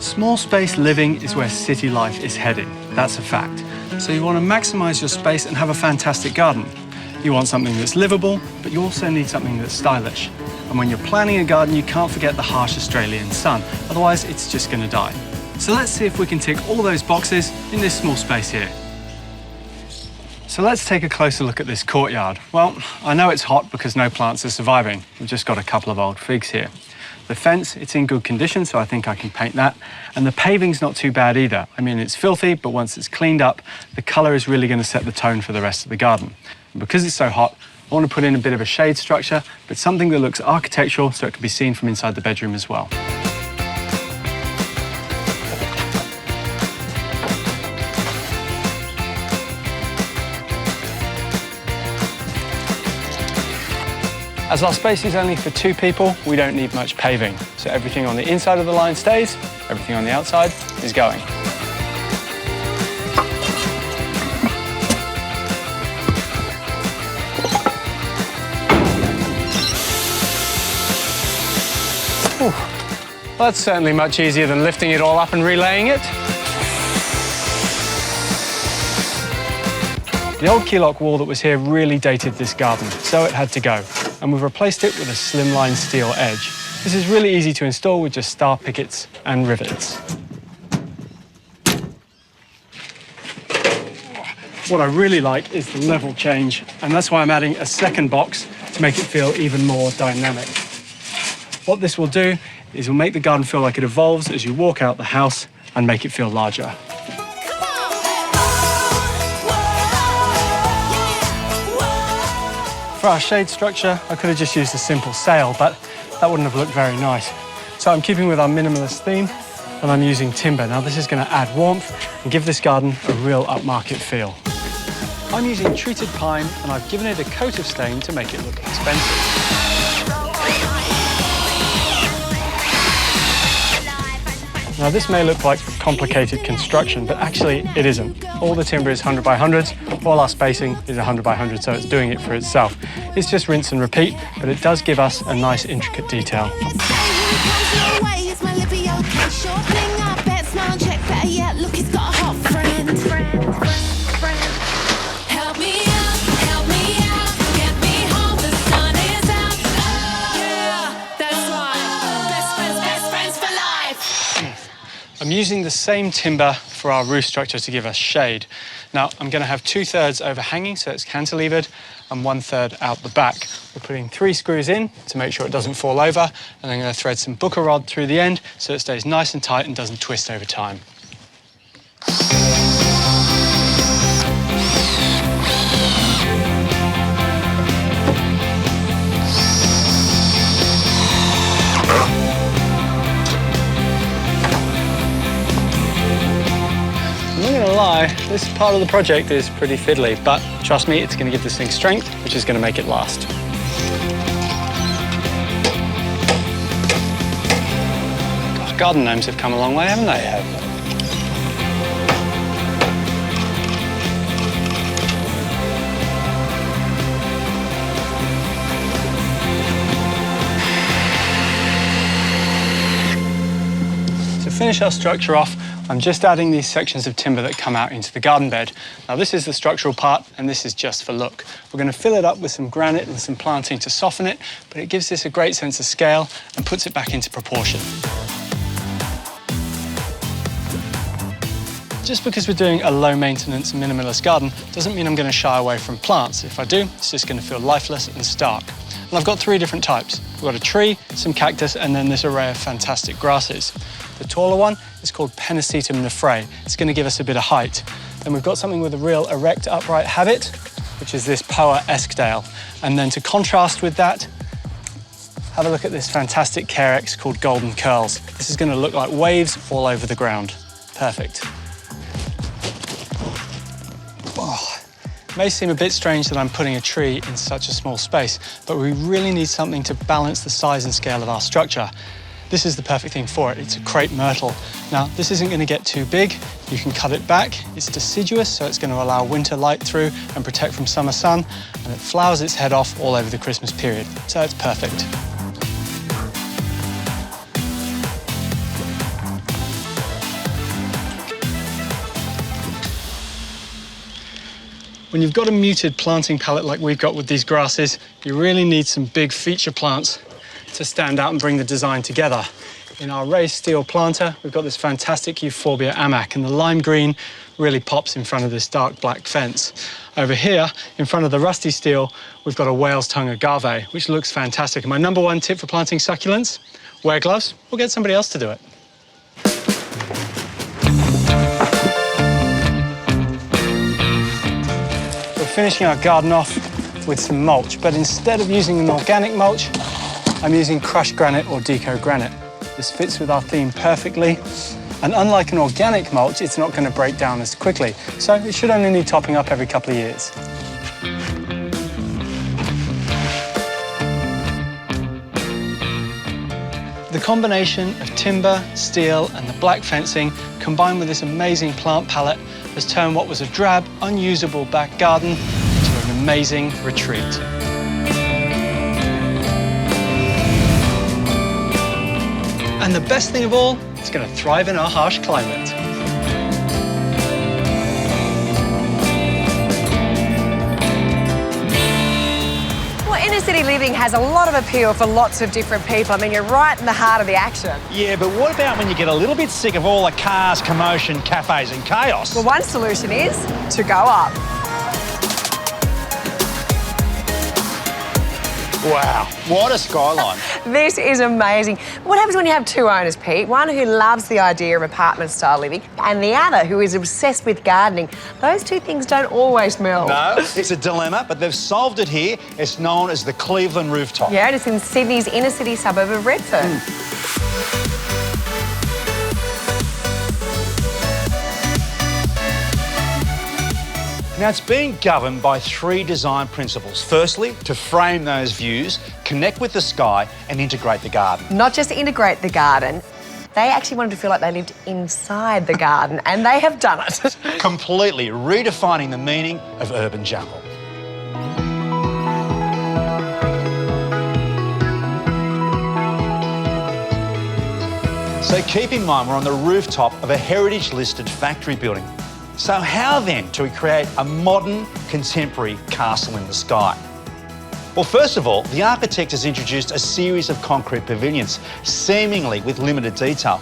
Small space living is where city life is heading. That's a fact. So you want to maximise your space and have a fantastic garden. You want something that's livable, but you also need something that's stylish. And when you're planning a garden, you can't forget the harsh Australian sun, otherwise it's just going to die. So let's see if we can tick all those boxes in this small space here. So let's take a closer look at this courtyard. Well, I know it's hot because no plants are surviving. We've just got a couple of old figs here. The fence, it's in good condition, so I think I can paint that. And the paving's not too bad either. I mean, it's filthy, but once it's cleaned up, the colour is really going to set the tone for the rest of the garden. And because it's so hot, I want to put in a bit of a shade structure, but something that looks architectural so it can be seen from inside the bedroom as well. As our space is only for 2 people, we don't need much paving. So everything on the inside of the line stays, everything on the outside is going. Whew. That's certainly much easier than lifting it all up and relaying it. The old keylock wall that was here really dated this garden, so it had to go. And we've replaced it with a slimline steel edge. This is really easy to install with just star pickets and rivets. What I really like is the level change, and that's why I'm adding a second box to make it feel even more dynamic. What this will do is it'll make the garden feel like it evolves as you walk out the house and make it feel larger. For our shade structure, I could have just used a simple sail, but that wouldn't have looked very nice. So I'm keeping with our minimalist theme, and I'm using timber. Now this is going to add warmth and give this garden a real upmarket feel. I'm using treated pine, and I've given it a coat of stain to make it look expensive. Now this may look like complicated construction, but actually it isn't. All the timber is 100 by 100s, all our spacing is 100 by 100, so it's doing it for itself. It's just rinse and repeat, but it does give us a nice intricate detail. I'm using the same timber for our roof structure to give us shade. Now, I'm going to have 2/3 overhanging, so it's cantilevered, and 1/3 out the back. We're putting 3 screws in to make sure it doesn't fall over, and I'm going to thread some booker rod through the end so it stays nice and tight and doesn't twist over time. This part of the project is pretty fiddly, but trust me, it's going to give this thing strength, which is going to make it last. Gosh, garden gnomes have come a long way, haven't they? To finish our structure off, I'm just adding these sections of timber that come out into the garden bed. Now this is the structural part, and this is just for look. We're going to fill it up with some granite and some planting to soften it, but it gives this a great sense of scale and puts it back into proportion. Just because we're doing a low-maintenance, minimalist garden doesn't mean I'm going to shy away from plants. If I do, it's just going to feel lifeless and stark. And I've got 3 different types. We've got a tree, some cactus, and then this array of fantastic grasses. The taller one is called Pennisetum nefray. It's going to give us a bit of height. Then we've got something with a real erect, upright habit, which is this Poa Eskdale. And then to contrast with that, have a look at this fantastic Carex called Golden Curls. This is going to look like waves all over the ground. Perfect. Oh. It may seem a bit strange that I'm putting a tree in such a small space, but we really need something to balance the size and scale of our structure. This is the perfect thing for it. It's a crepe myrtle. Now, this isn't going to get too big. You can cut it back. It's deciduous, so it's going to allow winter light through and protect from summer sun, and it flowers its head off all over the Christmas period, so it's perfect. When you've got a muted planting palette like we've got with these grasses, you really need some big feature plants to stand out and bring the design together. In our raised steel planter, we've got this fantastic Euphorbia amac, and the lime green really pops in front of this dark black fence. Over here, in front of the rusty steel, we've got a whale's tongue agave, which looks fantastic. And my number one tip for planting succulents, wear gloves or get somebody else to do it. We're finishing our garden off with some mulch, but instead of using an organic mulch, I'm using crushed granite or deco granite. This fits with our theme perfectly, and unlike an organic mulch, it's not going to break down as quickly, so it should only need topping up every couple of years. The combination of timber, steel, and the black fencing, combined with this amazing plant palette, has turned what was a drab, unusable back garden into an amazing retreat. And the best thing of all, it's going to thrive in our harsh climate. Well, inner city living has a lot of appeal for lots of different people. I mean, you're right in the heart of the action. Yeah, but what about when you get a little bit sick of all the cars, commotion, cafes and chaos? Well, one solution is to go up. Wow, what a skyline. This is amazing. What happens when you have two owners, Pete? One who loves the idea of apartment-style living and the other who is obsessed with gardening. Those two things don't always meld. No, it's a dilemma, but they've solved it here. It's known as the Cleveland rooftop. Yeah, and it's in Sydney's inner city suburb of Redfern. Now, it's being governed by three design principles. Firstly, to frame those views, connect with the sky and integrate the garden. Not just integrate the garden, they actually wanted to feel like they lived inside the garden, and they have done it. Completely redefining the meaning of urban jungle. So keep in mind, we're on the rooftop of a heritage-listed factory building. So how then do we create a modern, contemporary castle in the sky? Well, first of all, the architect has introduced a series of concrete pavilions, seemingly with limited detail.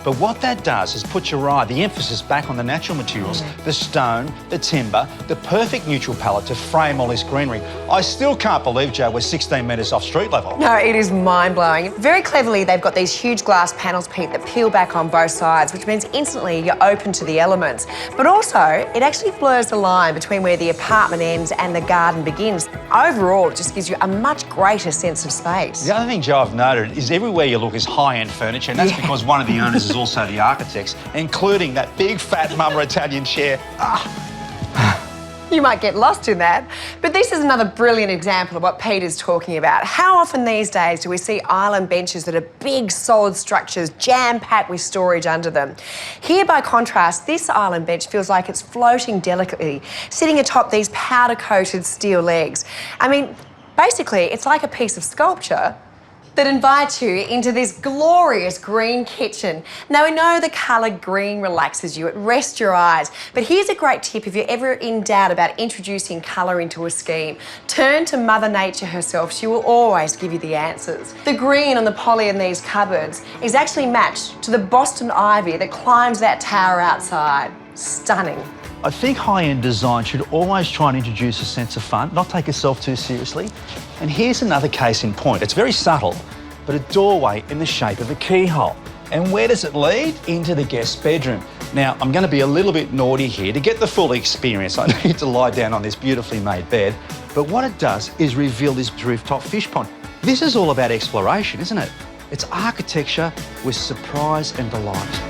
But what that does is put the emphasis back on the natural materials, the stone, the timber, the perfect neutral palette to frame all this greenery. I still can't believe, Joe, we're 16 metres off street level. No, it is mind-blowing. Very cleverly, they've got these huge glass panels, Pete, that peel back on both sides, which means instantly you're open to the elements. But also, it actually blurs the line between where the apartment ends and the garden begins. Overall, it just gives you a much greater sense of space. The other thing, Joe, I've noted is everywhere you look is high-end furniture, and that's because one of the owners is also the architects, including that big fat mama Italian chair. You might get lost in that. But this is another brilliant example of what Pete is talking about. How often these days do we see island benches that are big, solid structures, jam-packed with storage under them? Here, by contrast, this island bench feels like it's floating delicately, sitting atop these powder-coated steel legs. I mean, basically, it's like a piece of sculpture that invites you into this glorious green kitchen. Now, we know the colour green relaxes you, it rests your eyes, but here's a great tip if you're ever in doubt about introducing colour into a scheme. Turn to Mother Nature herself, she will always give you the answers. The green on the poly in these cupboards is actually matched to the Boston ivy that climbs that tower outside. Stunning. I think high-end design should always try and introduce a sense of fun, not take itself too seriously. And here's another case in point. It's very subtle, but a doorway in the shape of a keyhole. And where does it lead? Into the guest bedroom. Now, I'm going to be a little bit naughty here. To get the full experience, I need to lie down on this beautifully made bed. But what it does is reveal this rooftop fish pond. This is all about exploration, isn't it? It's architecture with surprise and delight.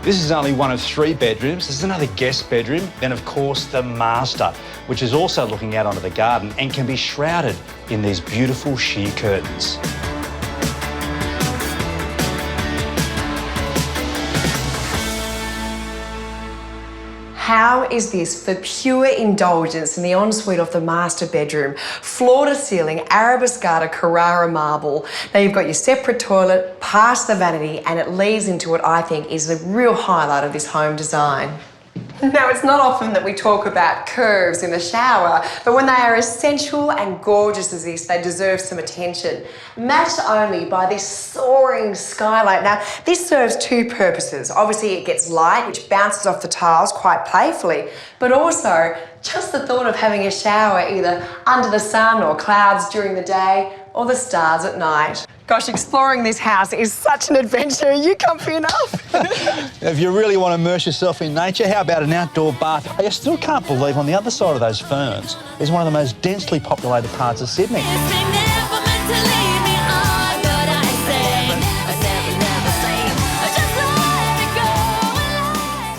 This is only one of 3 bedrooms. There's another guest bedroom, then of course the master, which is also looking out onto the garden and can be shrouded in these beautiful sheer curtains. How is this for pure indulgence in the ensuite of the master bedroom? Floor to ceiling, Arabescada Carrara marble. Now you've got your separate toilet, past the vanity, and it leads into what I think is the real highlight of this home design. Now, it's not often that we talk about curves in the shower, but when they are as sensual and gorgeous as this, they deserve some attention. Matched only by this soaring skylight. Now, this serves two purposes. Obviously, it gets light, which bounces off the tiles quite playfully, but also just the thought of having a shower either under the sun or clouds during the day or the stars at night. Gosh, exploring this house is such an adventure. Are you comfy enough? If you really want to immerse yourself in nature, how about an outdoor bath? I still can't believe on the other side of those ferns is one of the most densely populated parts of Sydney.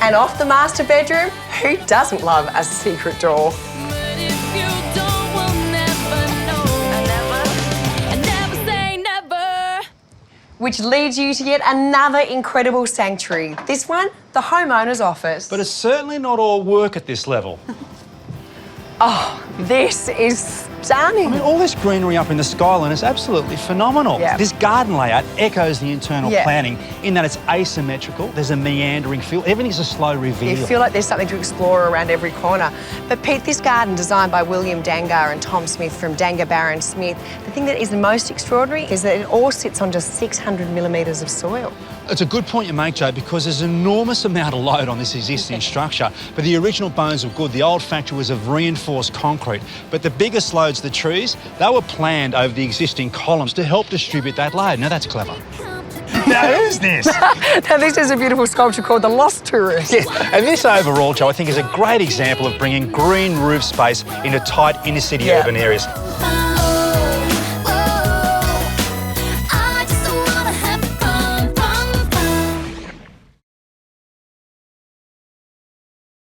And off the master bedroom, who doesn't love a secret door? Which leads you to yet another incredible sanctuary. This one, the homeowner's office. But it's certainly not all work at this level. Oh, this is stunning. I mean, all this greenery up in the skyline is absolutely phenomenal. Yeah. This garden layout echoes the internal Yeah. planning in that it's asymmetrical, there's a meandering feel, everything's a slow reveal. You feel like there's something to explore around every corner. But Pete, this garden designed by William Dangar and Tom Smith from Dangar Barron Smith, the thing that is the most extraordinary is that it all sits on just 600 millimetres of soil. It's a good point you make, Joe, because there's an enormous amount of load on this existing structure. But the original bones were good. The old factory was of reinforced concrete. But the biggest loads, the trees, they were planned over the existing columns to help distribute that load. Now, that's clever. Now, who's this? Now, this is a beautiful sculpture called The Lost Tourist. Yeah, and this overall, Joe, I think is a great example of bringing green roof space into tight inner-city urban areas.